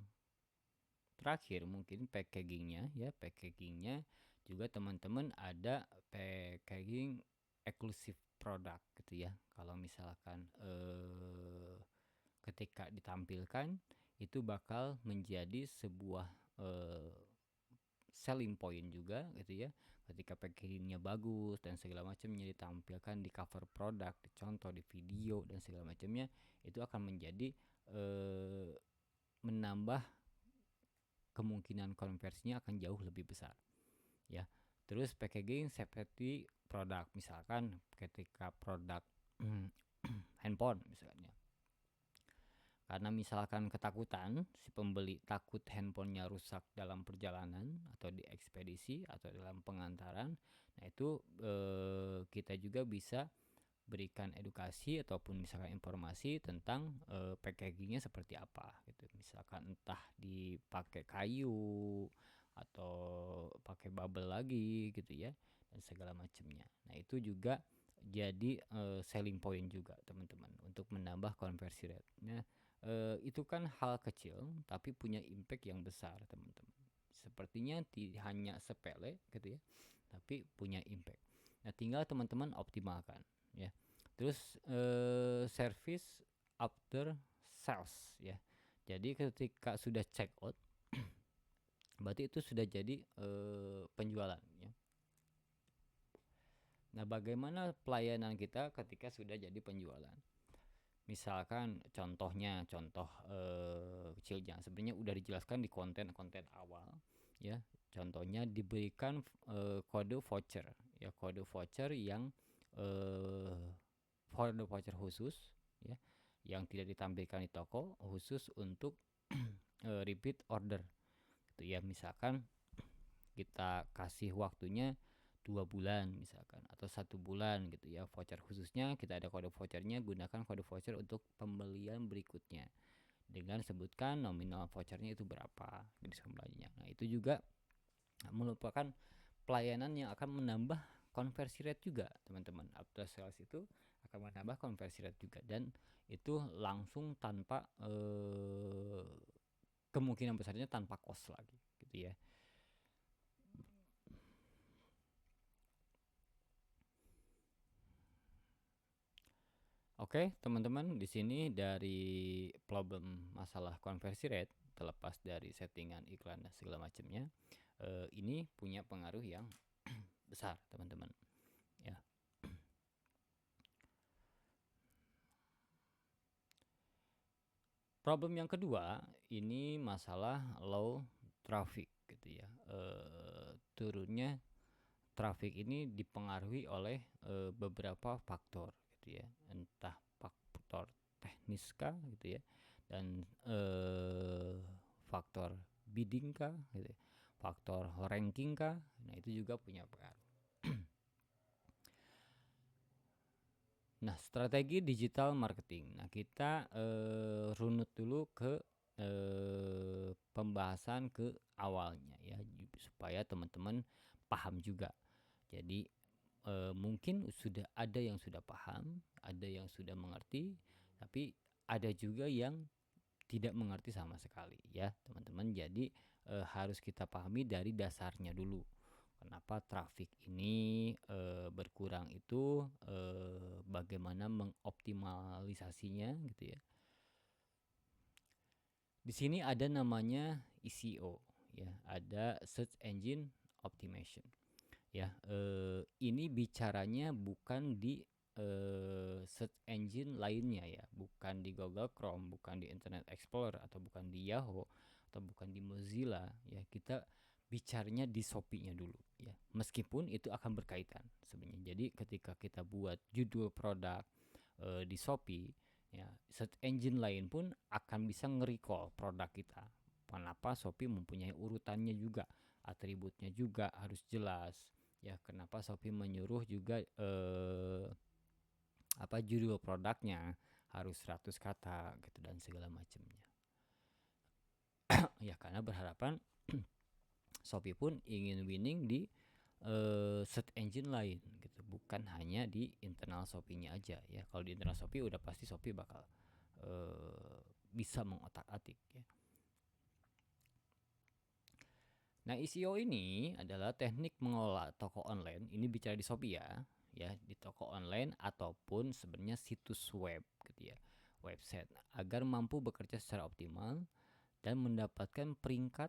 terakhir mungkin packagingnya ya. Packagingnya juga teman-teman ada packaging eksklusif produk gitu ya. Kalau misalkan ketika ditampilkan itu bakal menjadi sebuah selling point juga gitu ya. Ketika packagingnya bagus dan segala macamnya ditampilkan di cover produk, di contoh, di video dan segala macamnya, itu akan menjadi menambah kemungkinan konversinya akan jauh lebih besar ya. Terus packaging seperti produk, misalkan ketika produk handphone misalnya, karena misalkan ketakutan si pembeli takut handphonenya rusak dalam perjalanan atau di ekspedisi atau dalam pengantaran, nah itu kita juga bisa berikan edukasi ataupun misalkan informasi tentang packagingnya seperti apa gitu. Misalkan entah dipakai kayu atau pakai bubble lagi gitu ya, dan segala macamnya. Nah, itu juga jadi selling point juga teman-teman untuk menambah conversion rate. Nah, itu kan hal kecil tapi punya impact yang besar teman-teman. Sepertinya hanya sepele gitu ya, tapi punya impact. Nah, tinggal teman-teman optimalkan ya. Terus service after sales ya. Jadi ketika sudah check out berarti itu sudah jadi penjualan ya. Nah, bagaimana pelayanan kita ketika sudah jadi penjualan? Misalkan contohnya, contoh kecilnya sebenarnya udah dijelaskan di konten-konten awal ya. Contohnya diberikan kode voucher ya, kode voucher yang kode voucher khusus ya, yang tidak ditampilkan di toko, khusus untuk repeat order gitu ya. Misalkan kita kasih waktunya 2 bulan misalkan atau 1 bulan gitu ya, voucher khususnya kita ada kode vouchernya, gunakan kode voucher untuk pembelian berikutnya dengan sebutkan nominal vouchernya itu berapa diskon belanjanya. Nah, itu juga merupakan pelayanan yang akan menambah conversion rate juga teman-teman. After sales itu akan menambah conversion rate juga, dan itu langsung tanpa kemungkinan besarnya tanpa cost lagi gitu ya. Oke, teman-teman, di sini dari problem masalah conversion rate, terlepas dari settingan iklan dan segala macamnya, ini punya pengaruh yang besar, teman-teman. Ya. Problem yang kedua ini masalah low traffic gitu ya. Turunnya traffic ini dipengaruhi oleh beberapa faktor gitu ya, entah faktor teknis kah gitu ya, dan faktor bidding kah gitu ya, faktor ranking kah. Nah itu juga punya pengaruh. Nah, strategi digital marketing. Nah, kita runut dulu ke pembahasan ke awalnya ya, supaya teman-teman paham juga. Jadi mungkin sudah ada yang sudah paham, ada yang sudah mengerti, tapi ada juga yang tidak mengerti sama sekali ya, teman-teman. Jadi harus kita pahami dari dasarnya dulu. Kenapa traffic ini berkurang itu, bagaimana mengoptimalisasinya gitu ya. Di sini ada namanya SEO ya, ada Search Engine Optimization ya. Ini bicaranya bukan di search engine lainnya ya, bukan di Google Chrome, bukan di Internet Explorer, atau bukan di Yahoo, atau bukan di Mozilla ya. Kita bicaranya di Shopee-nya dulu ya. Meskipun itu akan berkaitan sebenarnya. Jadi ketika kita buat judul produk di Shopee ya, search engine lain pun akan bisa nge-recall produk kita. Kenapa? Shopee mempunyai urutannya juga, atributnya juga harus jelas ya. Kenapa Shopee menyuruh juga judul produknya harus 100 kata gitu dan segala macamnya. Ya karena berharapan Shopee pun ingin winning di search engine lain gitu, bukan hanya di internal Shopee-nya aja ya. Kalau di internal Shopee udah pasti Shopee bakal bisa mengotak-atik ya. Nah, SEO ini adalah teknik mengelola toko online. Ini bicara di Shopee ya, di toko online ataupun sebenarnya situs web gitu ya, website, agar mampu bekerja secara optimal dan mendapatkan peringkat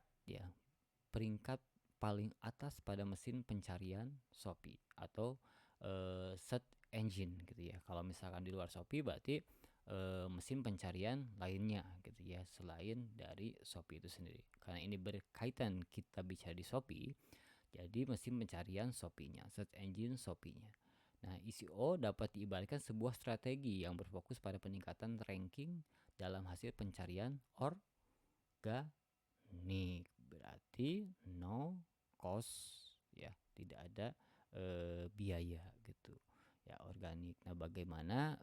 paling atas pada mesin pencarian Shopee atau search engine gitu ya. Kalau misalkan di luar Shopee berarti mesin pencarian lainnya gitu ya, selain dari Shopee itu sendiri. Karena ini berkaitan kita bicara di Shopee, jadi mesin pencarian Shopee-nya, search engine Shopee-nya. Nah, SEO dapat diibaratkan sebuah strategi yang berfokus pada peningkatan ranking dalam hasil pencarian organik. Berarti no cost ya, tidak ada biaya gitu ya, organik. Nah, bagaimana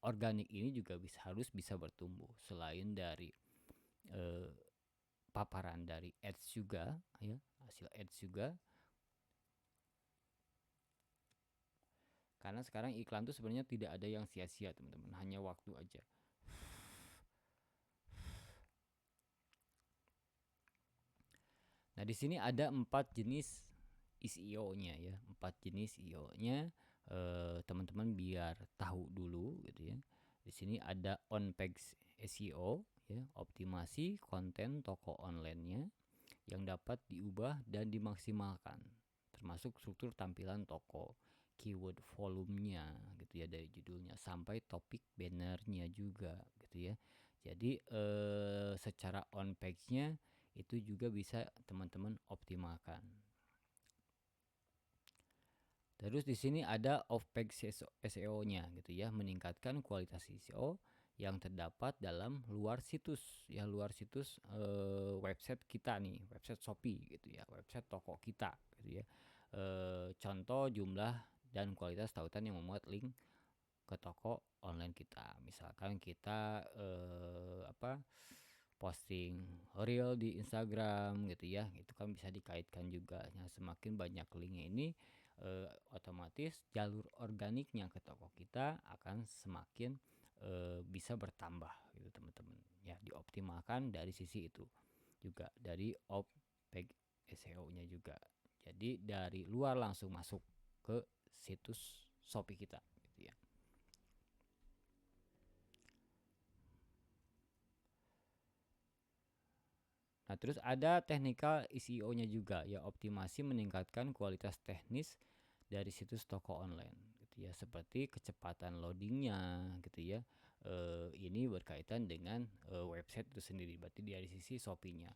organik ini juga harus bisa bertumbuh selain dari paparan dari ads juga ya, hasil ads juga. Karena sekarang iklan tuh sebenarnya tidak ada yang sia-sia, teman-teman, hanya waktu aja. Nah, di sini ada 4 jenis SEO-nya ya, 4 jenis SEO-nya, teman-teman biar tahu dulu gitu ya. Di sini ada on-page SEO ya, optimasi konten toko online-nya yang dapat diubah dan dimaksimalkan, termasuk struktur tampilan toko, keyword volumenya gitu ya, dari judulnya sampai topik bannernya juga gitu ya. Jadi secara on page-nya itu juga bisa teman-teman optimalkan. Terus di sini ada off page SEO-nya gitu ya, meningkatkan kualitas SEO yang terdapat dalam luar situs ya, luar situs website kita nih, website Shopee gitu ya, website toko kita gitu ya. Contoh jumlah dan kualitas tautan yang memuat link ke toko online kita. Misalkan kita posting reel di Instagram gitu ya, itu kan bisa dikaitkan juga. Nah, semakin banyak linknya ini otomatis jalur organiknya ke toko kita akan semakin bisa bertambah gitu, teman-teman ya. Dioptimalkan dari sisi itu juga, dari page SEO-nya juga. Jadi dari luar langsung masuk ke situs Shopee kita gitu ya. Nah, terus ada technical SEO-nya juga ya, optimasi meningkatkan kualitas teknis dari situs toko online gitu ya, seperti kecepatan loadingnya gitu ya, ini berkaitan dengan website itu sendiri. Berarti dari sisi Shopee-nya,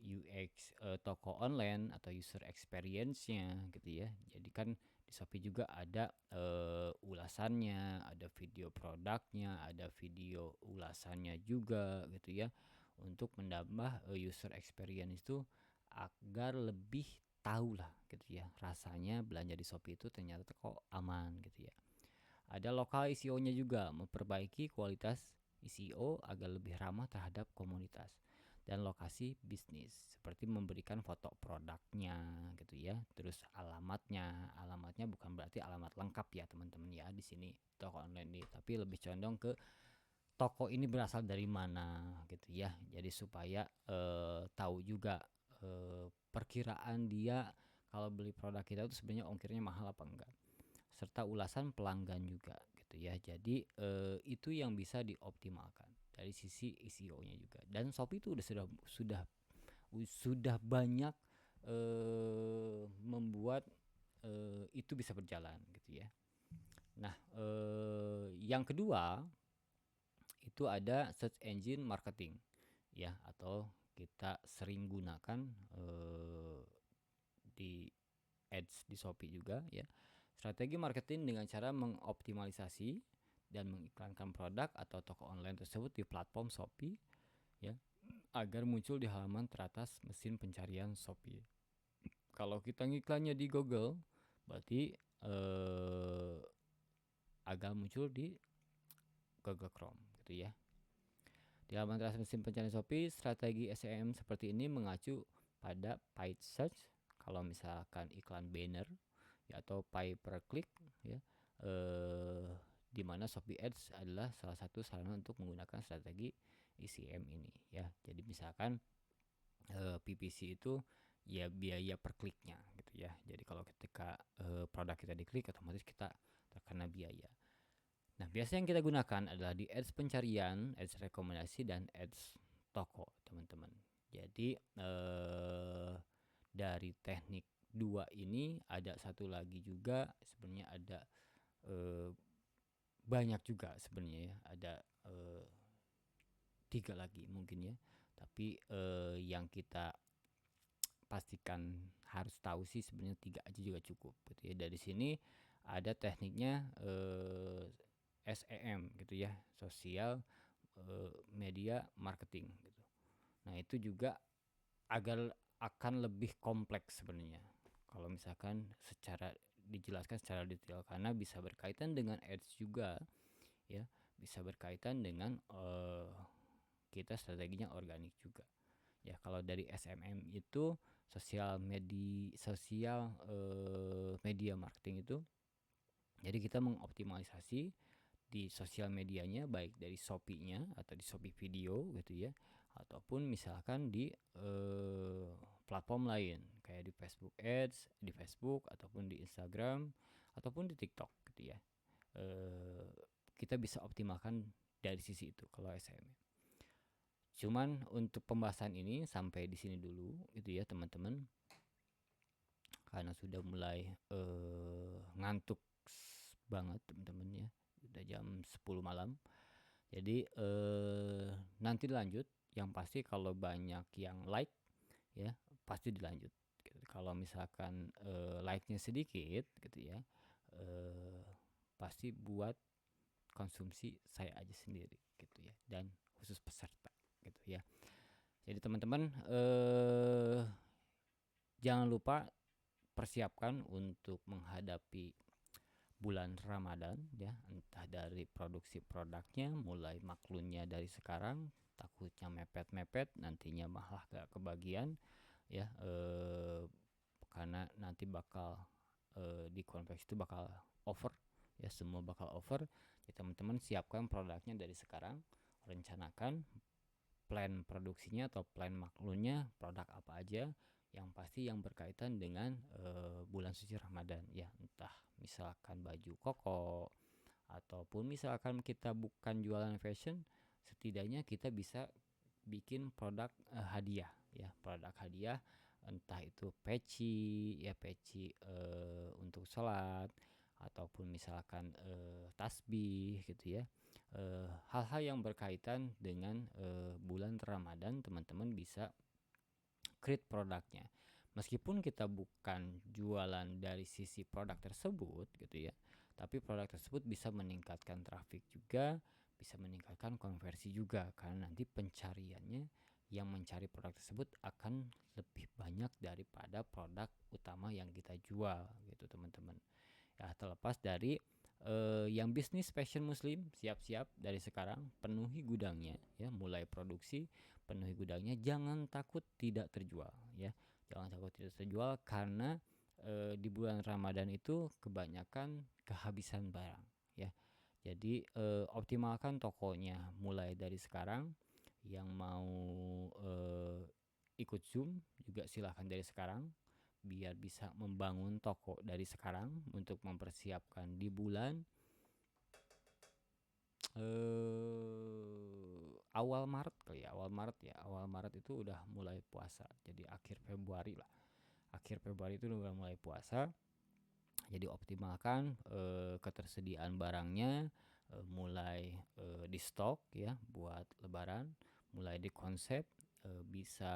UX toko online atau user experience-nya gitu ya. Jadi kan di Shopee juga ada ulasannya, ada video produknya, ada video ulasannya juga gitu ya, untuk menambah user experience itu agar lebih tahu lah gitu ya, rasanya belanja di Shopee itu ternyata kok aman gitu ya. Ada lokal SEO-nya juga, memperbaiki kualitas SEO agar lebih ramah terhadap komunitas dan lokasi bisnis, seperti memberikan foto produknya gitu ya. Terus alamatnya bukan berarti alamat lengkap ya teman-teman ya di sini toko online ini, tapi lebih condong ke toko ini berasal dari mana gitu ya. Jadi supaya tahu juga perkiraan dia kalau beli produk kita itu sebenarnya ongkirnya mahal apa enggak, serta ulasan pelanggan juga gitu ya. Jadi itu yang bisa dioptimalkan dari sisi SEO-nya juga. Dan Shopee itu sudah banyak membuat itu bisa berjalan gitu ya. Nah, yang kedua itu ada search engine marketing ya, atau kita sering gunakan di ads di Shopee juga ya. Strategi marketing dengan cara mengoptimalisasi dan mengiklankan produk atau toko online tersebut di platform Shopee ya, agar muncul di halaman teratas mesin pencarian Shopee. Kalau kita ngiklannya di Google, berarti agar muncul di Google Chrome gitu ya. Di halaman teratas mesin pencarian Shopee, strategi SEM seperti ini mengacu pada paid search kalau misalkan iklan banner ya, atau pay per click ya, di mana Shopee Ads adalah salah satu sarana untuk menggunakan strategi ECM ini ya. Jadi misalkan PPC itu ya biaya per kliknya gitu ya. Jadi kalau ketika produk kita diklik, otomatis kita terkena biaya. Nah, biasanya yang kita gunakan adalah di ads pencarian, ads rekomendasi, dan ads toko, teman-teman. Jadi dari teknik dua ini ada satu lagi juga, sebenarnya ada banyak juga sebenarnya ya, ada 3 lagi mungkin ya. Tapi yang kita pastikan harus tahu sih sebenarnya 3 aja juga cukup gitu ya. Dari sini ada tekniknya SEM gitu ya, sosial media marketing gitu. Nah, itu juga agar akan lebih kompleks sebenarnya kalau misalkan dijelaskan secara detail, karena bisa berkaitan dengan ads juga ya, bisa berkaitan dengan kita strateginya organik juga ya. Kalau dari SMM itu sosial media marketing itu, jadi kita mengoptimalisasi di sosial medianya, baik dari Shopee-nya atau di Shopee Video gitu ya, ataupun misalkan di platform lain kayak di Facebook Ads, di Facebook ataupun di Instagram ataupun di TikTok gitu ya. Kita bisa optimalkan dari sisi itu kalau SEM. Cuman untuk pembahasan ini sampai di sini dulu gitu ya teman-teman, karena sudah mulai ngantuk banget teman-teman ya, udah jam 10 malam. Jadi nanti lanjut, yang pasti kalau banyak yang like ya pasti dilanjut gitu. Kalau misalkan like-nya sedikit gitu ya, pasti buat konsumsi saya aja sendiri gitu ya, dan khusus peserta gitu ya. Jadi teman-teman jangan lupa persiapkan untuk menghadapi bulan Ramadan ya, entah dari produksi produknya, mulai maklunnya dari sekarang, takutnya mepet-mepet nantinya malah gak kebagian ya, karena nanti bakal di konveksi itu bakal over ya, semua bakal over. Jadi teman-teman siapkan produknya dari sekarang, rencanakan plan produksinya atau plan maklunnya, produk apa aja yang pasti yang berkaitan dengan bulan suci Ramadan ya, entah misalkan baju koko ataupun misalkan kita bukan jualan fashion, setidaknya kita bisa bikin produk hadiah ya, produk hadiah, entah itu peci untuk sholat, ataupun misalkan tasbih gitu ya, hal-hal yang berkaitan dengan bulan Ramadan, teman-teman bisa create produknya. Meskipun kita bukan jualan dari sisi produk tersebut gitu ya, tapi produk tersebut bisa meningkatkan traffic juga, bisa meningkatkan konversi juga, karena nanti pencariannya yang mencari produk tersebut akan lebih banyak daripada produk utama yang kita jual gitu teman-teman. Ya, terlepas dari yang bisnis fashion muslim, siap-siap dari sekarang penuhi gudangnya ya, mulai produksi, penuhi gudangnya, jangan takut tidak terjual ya. Jangan takut tidak terjual karena di bulan Ramadan itu kebanyakan kehabisan barang ya. Jadi optimalkan tokonya mulai dari sekarang. Yang mau ikut Zoom juga silahkan dari sekarang, biar bisa membangun toko dari sekarang untuk mempersiapkan di bulan awal Maret kali ya, awal Maret itu udah mulai puasa, jadi akhir Februari lah, akhir Februari itu udah mulai puasa. Jadi optimalkan ketersediaan barangnya, mulai di stok ya buat lebaran, mulai di konsep, bisa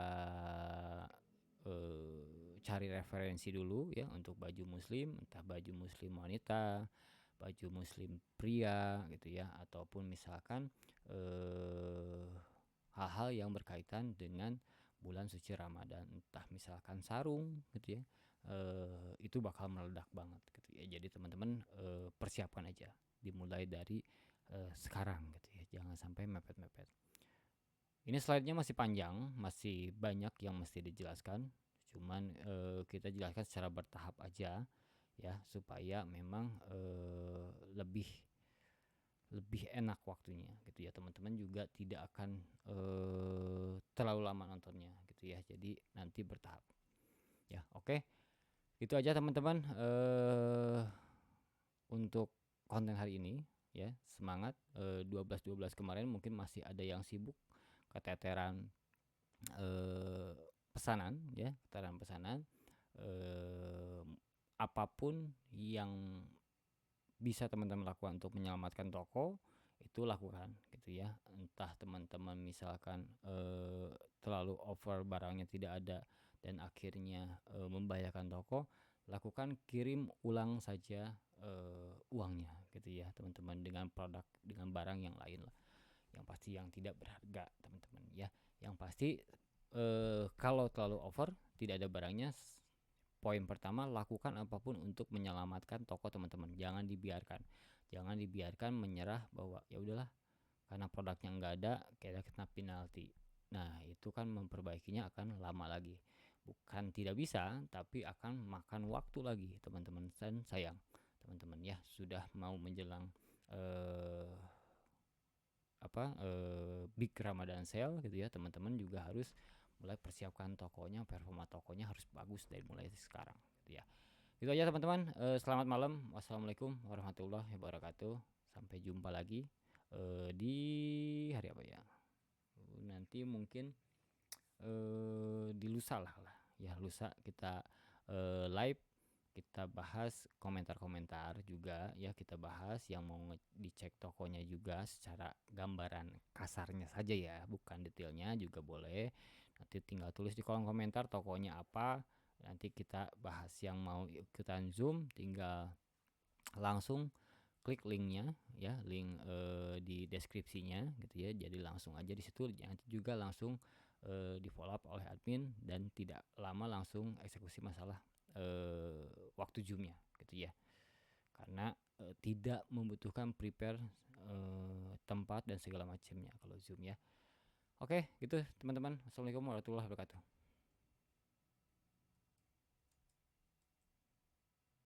cari referensi dulu ya untuk baju muslim, entah baju muslim wanita, baju muslim pria gitu ya, ataupun misalkan hal-hal yang berkaitan dengan bulan suci Ramadan, entah misalkan sarung gitu ya, itu bakal meledak banget gitu ya. Jadi teman-teman persiapkan aja, dimulai dari sekarang gitu ya, jangan sampai mepet-mepet. Ini slide-nya masih panjang, masih banyak yang mesti dijelaskan. Cuman kita jelaskan secara bertahap aja ya, supaya memang lebih enak waktunya gitu ya. Teman-teman juga tidak akan terlalu lama nontonnya gitu ya. Jadi nanti bertahap. Ya, oke. Itu aja teman-teman untuk konten hari ini ya. Semangat 12-12 kemarin mungkin masih ada yang sibuk keteteran pesanan ya, keteteran pesanan. Apapun yang bisa teman-teman lakukan untuk menyelamatkan toko itu lakukan gitu ya. Entah teman-teman misalkan terlalu over, barangnya tidak ada dan akhirnya membahayakan toko, lakukan kirim ulang saja uangnya gitu ya teman-teman, dengan produk, dengan barang yang lain lah, yang pasti yang tidak berharga teman-teman ya. Yang pasti kalau terlalu over, tidak ada barangnya, poin pertama, lakukan apapun untuk menyelamatkan toko teman-teman. Jangan dibiarkan menyerah bahwa ya udahlah karena produknya nggak ada, kita kena penalti. Nah itu kan memperbaikinya akan lama lagi, bukan tidak bisa, tapi akan makan waktu lagi teman-teman. Dan sayang teman-teman ya, sudah mau menjelang big Ramadan sale gitu ya, teman-teman juga harus mulai persiapkan tokonya, performa tokonya harus bagus dari mulai sekarang gitu ya. Itu aja teman-teman, selamat malam, wassalamualaikum warahmatullahi wabarakatuh, sampai jumpa lagi di hari apa ya, nanti mungkin di lusa lah ya, lusa kita live, kita bahas komentar-komentar juga ya, kita bahas yang mau dicek tokonya juga secara gambaran kasarnya saja ya, bukan detailnya juga boleh. Nanti tinggal tulis di kolom komentar tokonya apa, nanti kita bahas. Yang mau ikutan Zoom tinggal langsung klik linknya ya, link di deskripsinya gitu ya, jadi langsung aja di situ, nanti juga langsung di follow up oleh admin dan tidak lama langsung eksekusi masalah waktu Zoomnya gitu ya, karena tidak membutuhkan prepare tempat dan segala macamnya kalau Zoom ya. Oke gitu teman-teman, assalamualaikum warahmatullahi wabarakatuh.